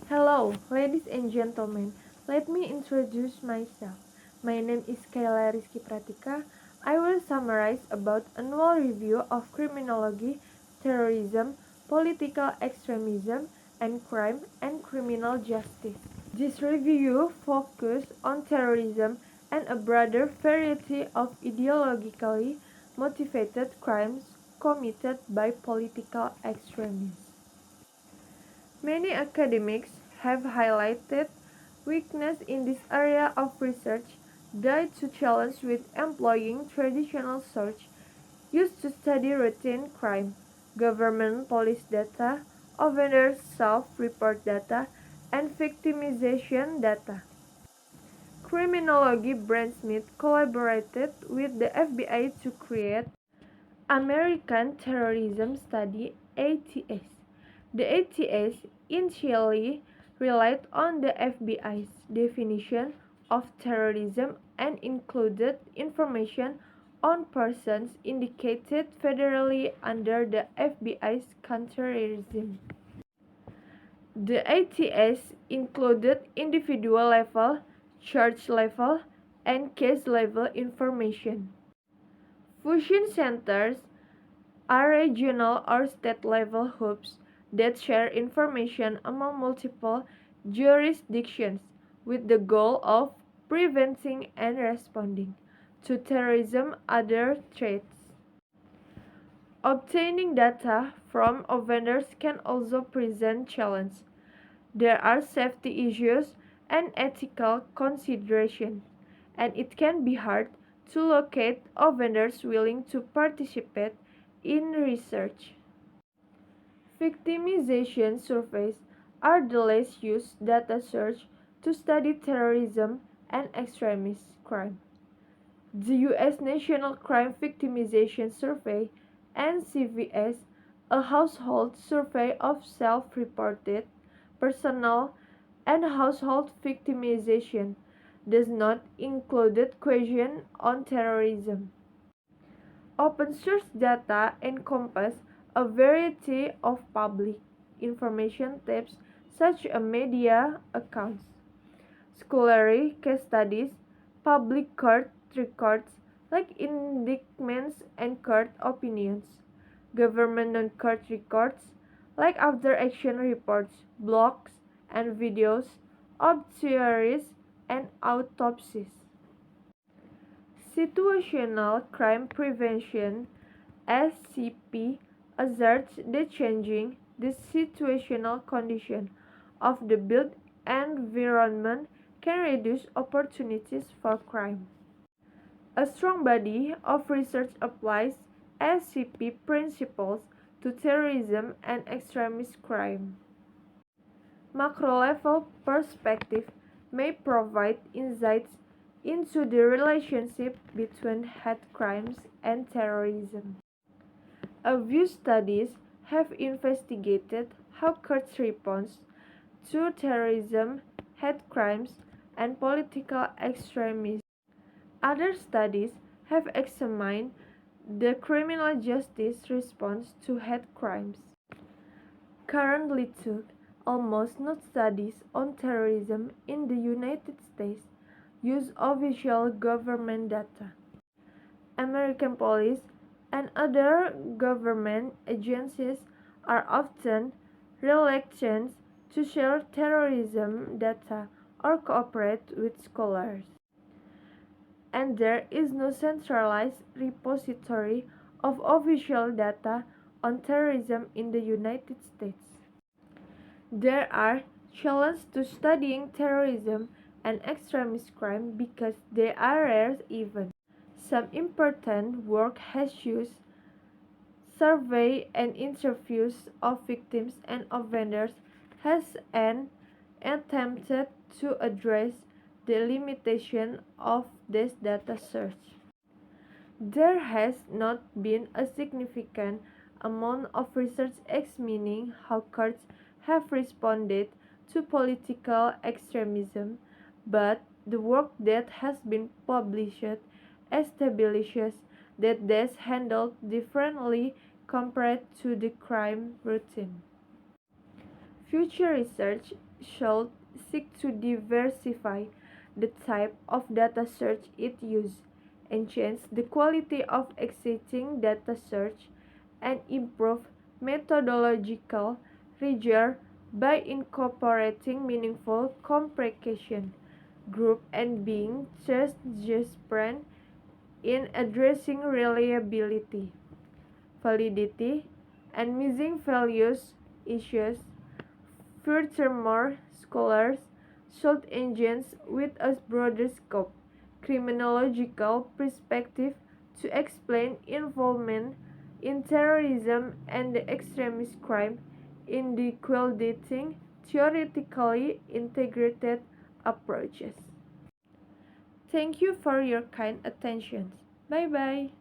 Hello, ladies and gentlemen. Let me introduce myself. My name is Kayla Rizky Pratika. I will summarize about annual review of criminology, terrorism, political extremism, and crime and criminal justice. This review focuses on terrorism and a broader variety of ideologically motivated crimes committed by political extremists. Many academics have highlighted weakness in this area of research due to challenge with employing traditional search used to study routine crime, government police data, offender self-report data, and victimization data. Criminology Brand Smith collaborated with the FBI to create American Terrorism Study (ATS). The ATS initially relied on the FBI's definition of terrorism and included information on persons indicated federally under the FBI's counterterrorism. The ATS included individual level, charge level, and case level information. Fusion centers are regional or state-level hubs that share information among multiple jurisdictions with the goal of preventing and responding to terrorism and other threats. Obtaining data from offenders can also present challenges. There are safety issues and ethical considerations, and it can be hard to locate offenders willing to participate in research. Victimization surveys are the less used data search to study terrorism and extremist crime. The U.S. National Crime Victimization Survey (NCVS), a household survey of self-reported, personal, and household victimization, does not include questions on terrorism. Open source data encompass a variety of public information types such as media accounts, scholarly case studies, public court records like indictments and court opinions, government non-court records like after-action reports, blogs and videos, obituaries, and autopsies. Situational Crime Prevention (SCP) asserts that changing the situational condition of the built environment can reduce opportunities for crime. A strong body of research applies SCP principles to terrorism and extremist crime. Macro-level perspective may provide insights into the relationship between hate crimes and terrorism. A few studies have investigated how courts respond to terrorism, hate crimes, and political extremism. Other studies have examined the criminal justice response to hate crimes. Currently took almost no studies on terrorism in the United States use official government data. American police and other government agencies are often reluctant to share terrorism data or cooperate with scholars. And there is no centralized repository of official data on terrorism in the United States. There are challenges to studying terrorism and extremist crime because they are rare events. Some important work has used surveys and interviews of victims and offenders has and attempted to address the limitation of this data search. There has not been a significant amount of research examining how courts have responded to political extremism, but the work that has been published establishes that this is handled differently compared to the crime routine. Future research should seek to diversify the type of data search it uses, enhance the quality of existing data search, and improve methodological rigor by incorporating meaningful comprehension, group, and being transparent in addressing reliability, validity, and missing values issues. Furthermore, scholars should engage with a broader scope, criminological perspective to explain involvement in terrorism and extremist crime in the culminating theoretically integrated approaches. Thank you for your kind attention. Bye bye.